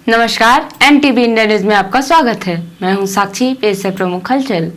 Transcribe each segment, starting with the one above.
नमस्कार, NTV India news में आपका स्वागत है। मैं हूं साक्षी। पेश है प्रमुख हलचल।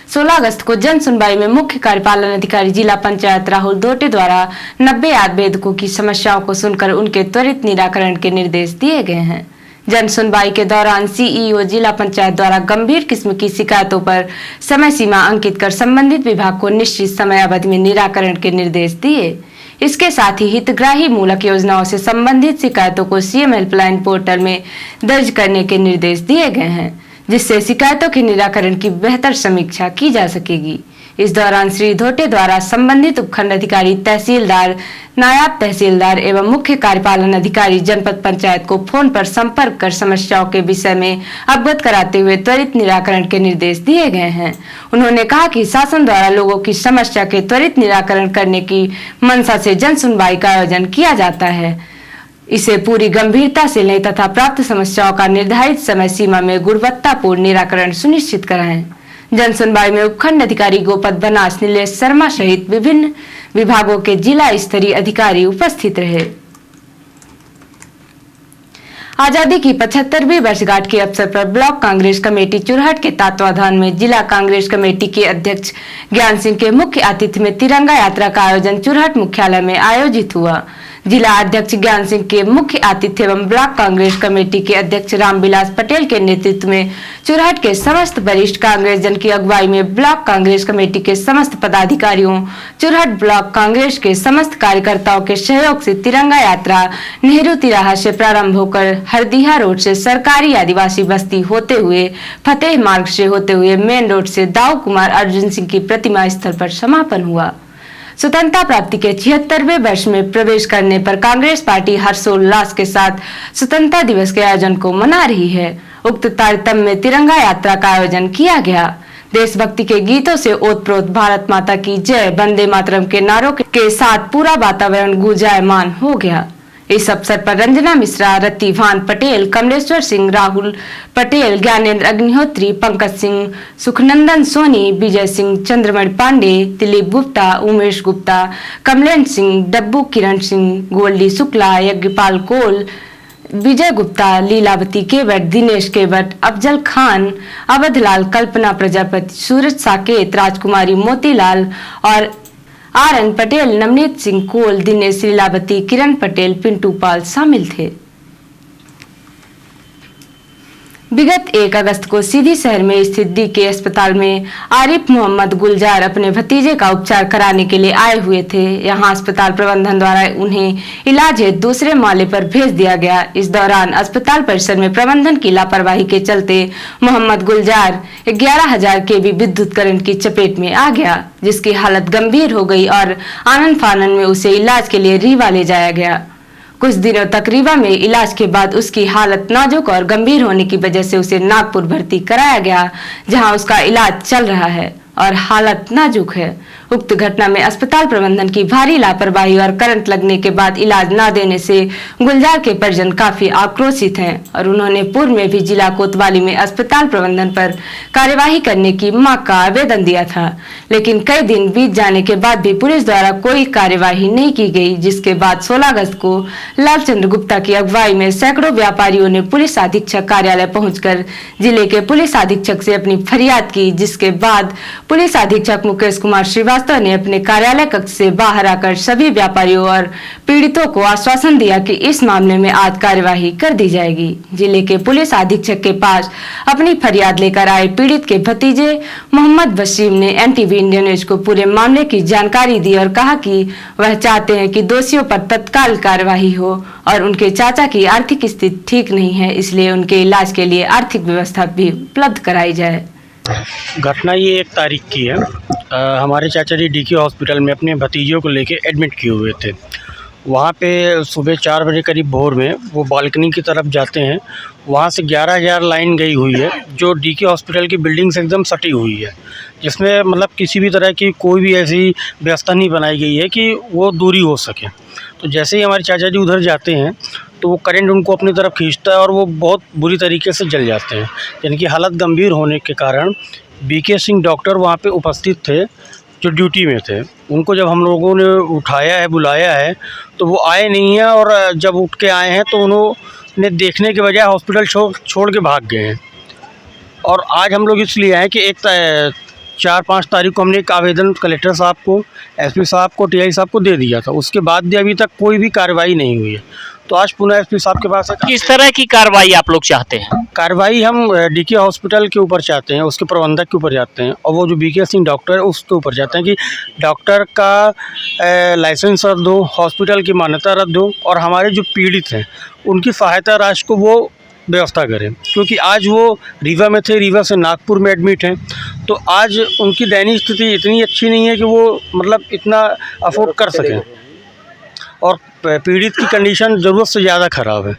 16 अगस्त को जन सुनवाई में मुख्य कार्यपालन अधिकारी जिला पंचायत राहुल धोटे द्वारा 90 आवेदकों की समस्याओं को सुनकर उनके त्वरित निराकरण के निर्देश दिए गए हैं। जन सुनवाई के दौरान सीईओ जिला पंचायत द्वारा गंभीर किस्म की शिकायतों पर समय सीमा अंकित कर संबंधित विभाग को निश्चित समयावधि में निराकरण के निर्देश दिए। इसके साथ ही हितग्राही मूलक योजनाओं से संबंधित शिकायतों को सीएम हेल्पलाइन पोर्टल में दर्ज करने के निर्देश दिए गए हैं, जिससे शिकायतों के निराकरण की बेहतर समीक्षा की जा सकेगी। इस दौरान श्री धोटे द्वारा संबंधित उपखंड अधिकारी, तहसीलदार, नायब तहसीलदार एवं मुख्य कार्यपालन अधिकारी जनपद पंचायत को फोन पर संपर्क कर समस्याओं के विषय में अवगत कराते हुए त्वरित निराकरण के निर्देश दिए गए हैं। उन्होंने कहा कि शासन द्वारा लोगों की समस्या के त्वरित निराकरण करने की मंशा से जन सुनवाई का आयोजन किया जाता है। इसे पूरी गंभीरता से लें तथा प्राप्त समस्याओं का निर्धारित समय सीमा में गुणवत्तापूर्ण निराकरण सुनिश्चित कराएं। जन सुनवाई में उपखंड अधिकारी गोपद बनास, नीलेश शर्मा सहित विभिन्न विभागों के जिला स्तरीय अधिकारी उपस्थित रहे। आजादी की 75वीं वर्षगांठ के अवसर पर ब्लॉक कांग्रेस कमेटी चुरहट के तत्वाधान में जिला कांग्रेस कमेटी के अध्यक्ष ज्ञान सिंह के मुख्य आतिथ्य में तिरंगा यात्रा का आयोजन चुरहट मुख्यालय में आयोजित हुआ। जिला अध्यक्ष ज्ञान सिंह के मुख्य आतिथ्य एवं ब्लॉक कांग्रेस कमेटी के अध्यक्ष रामविलास पटेल के नेतृत्व में चुरहट के समस्त वरिष्ठ कांग्रेस जन की अगुवाई में ब्लॉक कांग्रेस कमेटी के समस्त पदाधिकारियों, चुरहट ब्लॉक कांग्रेस के समस्त कार्यकर्ताओं के सहयोग से तिरंगा यात्रा नेहरू तिराहा से प्रारंभ होकर हरदिहा रोड से सरकारी आदिवासी बस्ती होते हुए फतेह मार्ग से होते हुए मेन रोड से दाऊ कुमार अर्जुन सिंह की प्रतिमा स्थल पर समापन हुआ। स्वतंत्रता प्राप्ति के 76वें वर्ष में प्रवेश करने पर कांग्रेस पार्टी हर्षोल्लास के साथ स्वतंत्रता दिवस के आयोजन को मना रही है। उक्त तारतम्य में तिरंगा यात्रा का आयोजन किया गया। देशभक्ति के गीतों से ओतप्रोत भारत माता की जय, वंदे मातरम के नारों के साथ पूरा वातावरण गुंजायमान हो गया। इस अवसर पर रंजना मिश्रा, रति भान पटेल, कमलेश्वर सिंह, राहुल पटेल, ज्ञानेंद्र अग्निहोत्री, पंकज सिंह, सुखनंदन सोनी, विजय सिंह, चंद्रमणि पांडे, दिलीप गुप्ता, उमेश गुप्ता, कमलेन सिंह, डब्बू किरण सिंह, गोल्डी शुक्ला, यज्ञपाल कोल, विजय गुप्ता, लीलावती केवट, दिनेश केवट, अफजल खान, अवधलाल, कल्पना प्रजापति, सूरज साकेत, राजकुमारी मोतीलाल और आरएन पटेल, नवनीत सिंह कोल, दिनेश, लीलावती, किरण पटेल, पिंटू पाल शामिल थे। विगत 1 अगस्त को सीधी शहर में स्थित डीके अस्पताल में आरिफ मोहम्मद गुलजार अपने भतीजे का उपचार कराने के लिए आए हुए थे। यहां अस्पताल प्रबंधन द्वारा उन्हें इलाज हेतु दूसरे माले पर भेज दिया गया। इस दौरान अस्पताल परिसर में प्रबंधन की लापरवाही के चलते मोहम्मद गुलजार 11,000 केवी विद्युत करंट की चपेट में आ गया, जिसकी हालत गंभीर हो गई और आनन फानन में उसे इलाज के लिए रीवा ले जाया गया। कुछ दिनों तक रीवा में इलाज के बाद उसकी हालत नाजुक और गंभीर होने की वजह से उसे नागपुर भर्ती कराया गया, जहां उसका इलाज चल रहा है और हालत नाजुक है। उक्त घटना में अस्पताल प्रबंधन की भारी लापरवाही और करंट लगने के बाद इलाज न देने से गुलजार के परिजन काफी आक्रोशित हैं और उन्होंने पूर्व में भी जिला कोतवाली में अस्पताल प्रबंधन पर कार्यवाही करने की मांग का आवेदन दिया था, लेकिन कई दिन बीत जाने के बाद भी पुलिस द्वारा कोई कार्यवाही नहीं की गई, जिसके बाद 16 अगस्त को लालचंद्र गुप्ता की अगुवाई में सैकड़ों व्यापारियों ने पुलिस अधीक्षक कार्यालय पहुंचकर जिले के पुलिस अधीक्षक से अपनी फरियाद की, जिसके बाद पुलिस अधीक्षक मुकेश कुमार श्रीवास्तव ने अपने कार्यालय कक्ष से बाहर आकर सभी व्यापारियों और पीड़ितों को आश्वासन दिया कि इस मामले में आज कार्यवाही कर दी जाएगी। जिले के पुलिस अधीक्षक के पास अपनी फरियाद लेकर आए पीड़ित के भतीजे मोहम्मद वसीम ने एनटीवी इंडिया न्यूज को पूरे मामले की जानकारी दी और कहा कि वह चाहते हैं कि दोषियों पर तत्काल कार्यवाही हो और उनके चाचा की आर्थिक स्थिति ठीक नहीं है, इसलिए उनके इलाज के लिए आर्थिक व्यवस्था भी उपलब्ध कराई जाए। घटना ये 1 तारीख की है। हमारे चाचा जी डीके हॉस्पिटल में अपने भतीजों को लेके एडमिट किए हुए थे। वहाँ पे सुबह 4 बजे करीब भोर में वो बालकनी की तरफ जाते हैं। वहाँ से 11,000 लाइन गई हुई है जो डीके हॉस्पिटल की बिल्डिंग से एकदम सटी हुई है, जिसमें मतलब किसी भी तरह की कोई भी ऐसी व्यवस्था नहीं बनाई गई है कि वो दूरी हो सके। तो जैसे ही हमारे चाचा जी उधर जाते हैं तो वो करंट उनको अपनी तरफ खींचता है और वो बहुत बुरी तरीके से जल जाते हैं। यानी कि हालत गंभीर होने के कारण बीके सिंह डॉक्टर वहाँ पे उपस्थित थे जो ड्यूटी में थे। उनको जब हम लोगों ने उठाया है, बुलाया है, तो वो आए नहीं हैं और जब उठ के आए हैं तो ने देखने के बजाय हॉस्पिटल छोड़ के भाग गए हैं। और आज हम लोग इसलिए आए कि 4-5 तारीख को हमने एक आवेदन कलेक्टर साहब को, एसपी साहब को, टीआई साहब को दे दिया था। उसके बाद भी अभी तक कोई भी कार्रवाई नहीं हुई है। तो आज पुनः एसपी साहब के पास किस तरह की कार्रवाई आप लोग चाहते हैं? कार्रवाई हम डीके हॉस्पिटल के ऊपर चाहते हैं, उसके प्रबंधक के ऊपर जाते हैं, और वो जो बीके सिंह डॉक्टर है उसके ऊपर चाहते हैं कि डॉक्टर का लाइसेंस रद्द हो, हॉस्पिटल की मान्यता रद्द हो, और हमारे जो पीड़ित हैं उनकी सहायता राशि को वो व्यवस्था करें। क्योंकि आज वो रीवा में थे, रीवा से नागपुर में एडमिट हैं, तो आज उनकी दैनिक स्थिति इतनी अच्छी नहीं है कि वो मतलब इतना अफोर्ड कर सकें, और पीड़ित की कंडीशन ज़रूरत से ज़्यादा ख़राब है।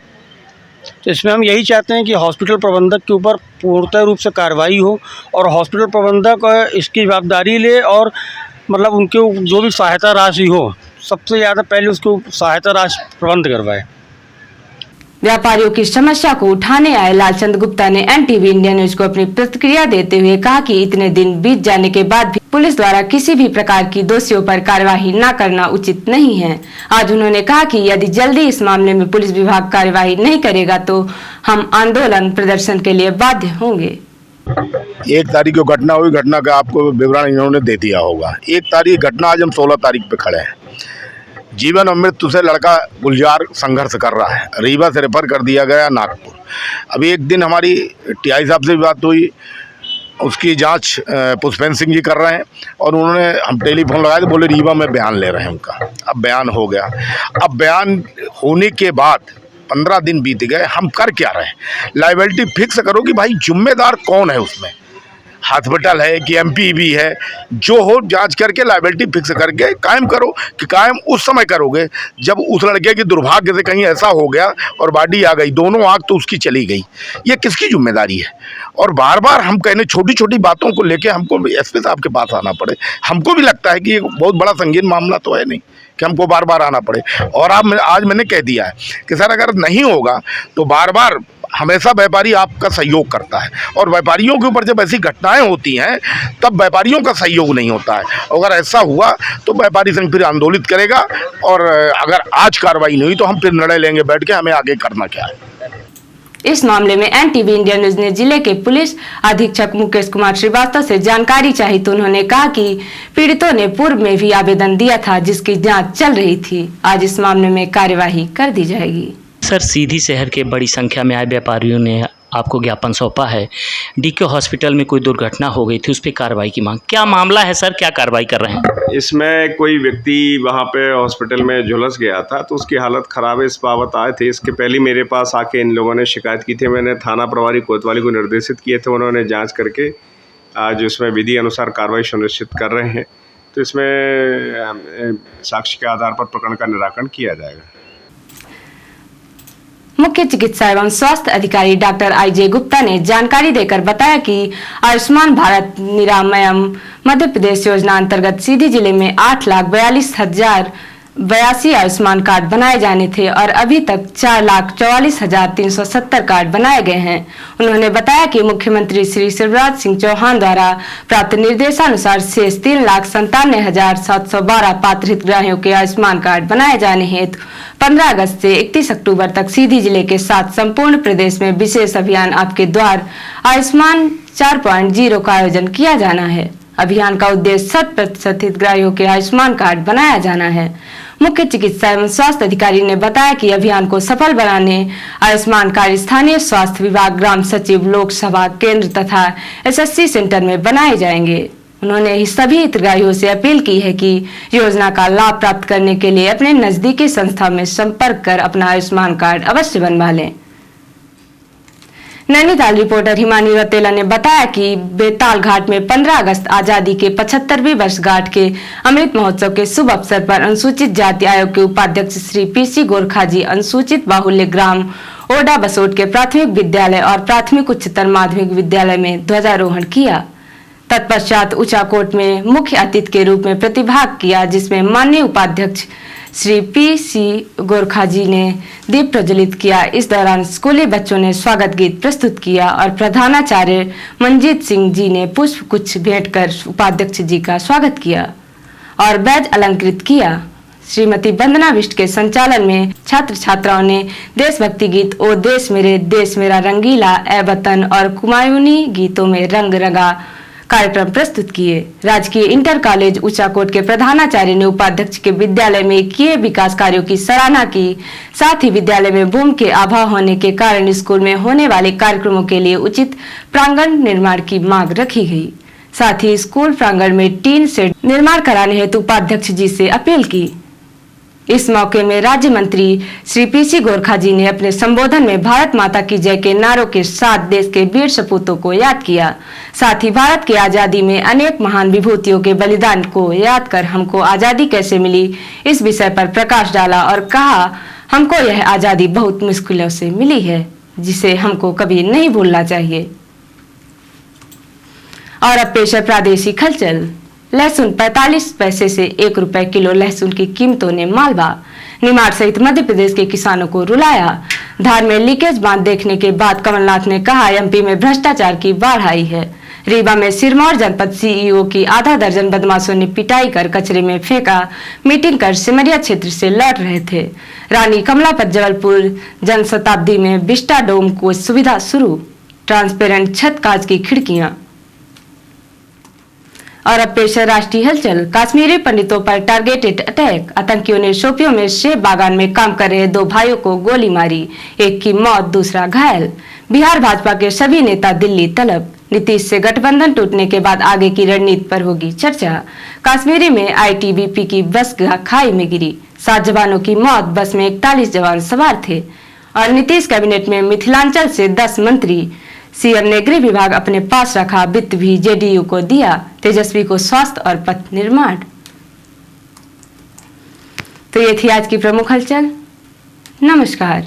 तो इसमें हम यही चाहते हैं कि हॉस्पिटल प्रबंधक के ऊपर पूर्णतः रूप से कार्रवाई हो, और हॉस्पिटल प्रबंधक इसकी जवाबदारी ले, और मतलब उनके जो भी सहायता राशि हो, सबसे ज़्यादा पहले उसको सहायता राशि प्रबंध करवाए। व्यापारियों की समस्या को उठाने आए लालचंद गुप्ता ने एनटीवी इंडिया न्यूज को अपनी प्रतिक्रिया देते हुए कहा कि इतने दिन बीत जाने के बाद भी पुलिस द्वारा किसी भी प्रकार की दोषियों पर कार्रवाई न करना उचित नहीं है। आज उन्होंने कहा कि यदि जल्दी इस मामले में पुलिस विभाग कार्रवाई नहीं करेगा तो हम आंदोलन प्रदर्शन के लिए बाध्य होंगे। 1 तारीख को घटना हुई, घटना का आपको विवरण इन्होंने दे दिया होगा। 1 तारीख घटना, आज हम 16 तारीख पे खड़े हैं। जीवन और मृत्यु से लड़का गुलजार संघर्ष कर रहा है। रीवा से रेफर कर दिया गया नागपुर। अभी एक दिन हमारी टीआई साहब से भी बात हुई, उसकी जांच पुष्पेंद्र सिंह जी कर रहे हैं, और उन्होंने हम टेलीफोन लगाए तो बोले रीवा में बयान ले रहे हैं उनका। अब बयान हो गया। अब बयान होने के बाद 15 दिन बीत गए, हम कर क्या रहे हैं? लायबिलिटी फिक्स करो कि भाई जिम्मेदार कौन है उसमें, हॉस्पिटल है कि एमपी भी है, जो हो जांच करके लायबिलिटी फिक्स करके कायम करो। कि कायम उस समय करोगे जब उस लड़के की दुर्भाग्य से कहीं ऐसा हो गया और बॉडी आ गई, दोनों आंख तो उसकी चली गई, ये किसकी जिम्मेदारी है? और बार बार हम कहने छोटी छोटी बातों को लेके हमको एसपी साहब के पास आना पड़े। हमको भी लगता है कि ये बहुत बड़ा संगीन मामला तो है नहीं कि हमको बार बार आना पड़े। और आज मैंने कह दिया है कि सर अगर नहीं होगा तो बार बार हमेशा व्यापारी आपका सहयोग करता है, और व्यापारियों के ऊपर जब ऐसी घटनाएं होती हैं तब व्यापारियों का सहयोग नहीं होता है। अगर ऐसा हुआ तो व्यापारी संघ फिर आंदोलित करेगा, और अगर आज कार्रवाई नहीं हुई तो हम फिर निर्णय लेंगे बैठ के हमें आगे करना क्या है। इस मामले में एनटीवी इंडिया न्यूज ने जिले के पुलिस अधीक्षक मुकेश कुमार श्रीवास्तव से जानकारी चाही तो उन्होंने कहा कि पीड़ितों ने पूर्व में भी आवेदन दिया था जिसकी जांच चल रही थी। आज इस मामले में कार्यवाही कर दी जाएगी। सर, सीधी शहर के बड़ी संख्या में आए व्यापारियों ने आपको ज्ञापन सौंपा है। डीके हॉस्पिटल में कोई दुर्घटना हो गई थी, उस पर कार्रवाई की मांग, क्या मामला है सर, क्या कार्रवाई कर रहे हैं? इसमें कोई व्यक्ति वहाँ पे हॉस्पिटल में झुलस गया था तो उसकी हालत ख़राब है, इस बाबत आए थे। इसके पहले मेरे पास आके इन लोगों ने शिकायत की थी। मैंने थाना प्रभारी कोतवाली को निर्देशित किए थे, उन्होंने जाँच करके आज उसमें विधि अनुसार कार्रवाई सुनिश्चित कर रहे हैं। तो इसमें साक्ष्य के आधार पर प्रकरण का निराकरण किया जाएगा। मुख्य चिकित्सा एवं स्वास्थ्य अधिकारी डॉक्टर IJ गुप्ता ने जानकारी देकर बताया कि आयुष्मान भारत निरामयम मध्य प्रदेश योजना अंतर्गत सीधी जिले में 8,42,082 आयुष्मान कार्ड बनाए जाने थे और अभी तक 4,44,370 कार्ड बनाए गए हैं। उन्होंने बताया कि मुख्यमंत्री श्री शिवराज सिंह चौहान द्वारा प्राप्त निर्देशानुसार शेष 3,97,712 पात्र हितग्राहियों के आयुष्मान कार्ड बनाए जाने हेतु 15 अगस्त से 31 अक्टूबर तक सीधी जिले के साथ संपूर्ण प्रदेश में विशेष अभियान आपके द्वार आयुष्मान 4.0 का आयोजन किया जाना है। अभियान का उद्देश्य 100% हितग्राहियों के आयुष्मान कार्ड बनाया जाना है। मुख्य चिकित्सा एवं स्वास्थ्य अधिकारी ने बताया कि अभियान को सफल बनाने आयुष्मान कार्ड स्थानीय स्वास्थ्य विभाग, ग्राम सचिव, लोकसभा केंद्र तथा SSC सेंटर में बनाए जाएंगे। उन्होंने सभी हितग्राहियों से अपील की है कि योजना का लाभ प्राप्त करने के लिए अपने नजदीकी संस्था में संपर्क कर अपना आयुष्मान कार्ड अवश्य बनवा लें। नैनीताल रिपोर्टर हिमानी रतेला ने बताया कि बेताल घाट में 15 अगस्त आजादी के 75वीं वर्षगांठ के अमृत महोत्सव के शुभ अवसर पर अनुसूचित जाति आयोग के उपाध्यक्ष श्री PC गोरखा जी अनुसूचित बाहुल्य ग्राम ओडा बसोट के प्राथमिक विद्यालय और प्राथमिक उच्चतर माध्यमिक विद्यालय में ध्वजारोहण किया। तत्पश्चात ऊंचाकोट में मुख्य अतिथि के रूप में प्रतिभाग किया, जिसमें माननीय उपाध्यक्ष श्री PC गोरखा जी ने दीप प्रज्वलित किया। इस दौरान स्कूली बच्चों ने स्वागत गीत प्रस्तुत किया और प्रधानाचार्य मंजीत सिंह जी ने पुष्प गुच्छ भेंट कर उपाध्यक्ष जी का स्वागत किया और बैज अलंकृत किया। श्रीमती वंदना बिष्ट के संचालन में छात्र छात्राओं ने देशभक्ति गीत ओ देश मेरा रंगीला, ए वतन और कुमायूनी गीतों में रंग रंगा कार्यक्रम प्रस्तुत किए। राजकीय इंटर कॉलेज ऊंचाकोट के प्रधानाचार्य ने उपाध्यक्ष के विद्यालय में किए विकास कार्यों की सराहना की। साथ ही विद्यालय में भूमि के अभाव होने के कारण स्कूल में होने वाले कार्यक्रमों के लिए उचित प्रांगण निर्माण की मांग रखी गई। साथ ही स्कूल प्रांगण में टीन शेड निर्माण कराने हेतु उपाध्यक्ष जी से अपील की। इस मौके में राज्य मंत्री श्री पीसी गोरखा जी ने अपने संबोधन में भारत माता की जय के नारों के साथ देश के वीर सपूतों को याद किया। साथ ही भारत की आजादी में अनेक महान विभूतियों के बलिदान को याद कर हमको आजादी कैसे मिली इस विषय पर प्रकाश डाला और कहा, हमको यह आजादी बहुत मुश्किलों से मिली है, जिसे हमको कभी नहीं भूलना चाहिए। और अब पेश है प्रादेशिक हलचल। लहसुन 45 पैसे से 1 रुपए किलो लहसुन की कीमतों ने मालवा, निमाड़ सहित मध्य प्रदेश के किसानों को रुलाया। धार में लीकेज बांध देखने के बाद कमलनाथ ने कहा, एमपी में भ्रष्टाचार की बाढ़ आई है। रीवा में सिरमौर जनपद सीईओ की आधा दर्जन बदमाशों ने पिटाई कर कचरे में फेंका। मीटिंग कर सिमरिया क्षेत्र से लौट रहे थे। रानी कमलापत जबलपुर जनशताब्दी में विस्टा डोम को सुविधा शुरू, ट्रांसपेरेंट छत कांच की खिड़कियां। और अब पेश है राष्ट्रीय हलचल। कश्मीरी पंडितों पर टारगेटेड अटैक, आतंकियों ने शोपियों में सेब बागान में काम कर रहे 2 भाइयों को गोली मारी, एक की मौत दूसरा घायल। बिहार भाजपा के सभी नेता दिल्ली तलब, नीतीश से गठबंधन टूटने के बाद आगे की रणनीति पर होगी चर्चा। कश्मीरी में आईटीबीपी की बस खाई में गिरी, 7 जवानों की मौत, बस में 41 जवान सवार थे। और नीतीश कैबिनेट में मिथिलांचल से 10 मंत्री, सीएम ने गृह विभाग अपने पास रखा, वित्त भी जेडीयू को दिया, तेजस्वी को स्वास्थ्य और पथ निर्माण। तो ये थी आज की प्रमुख हलचल। नमस्कार।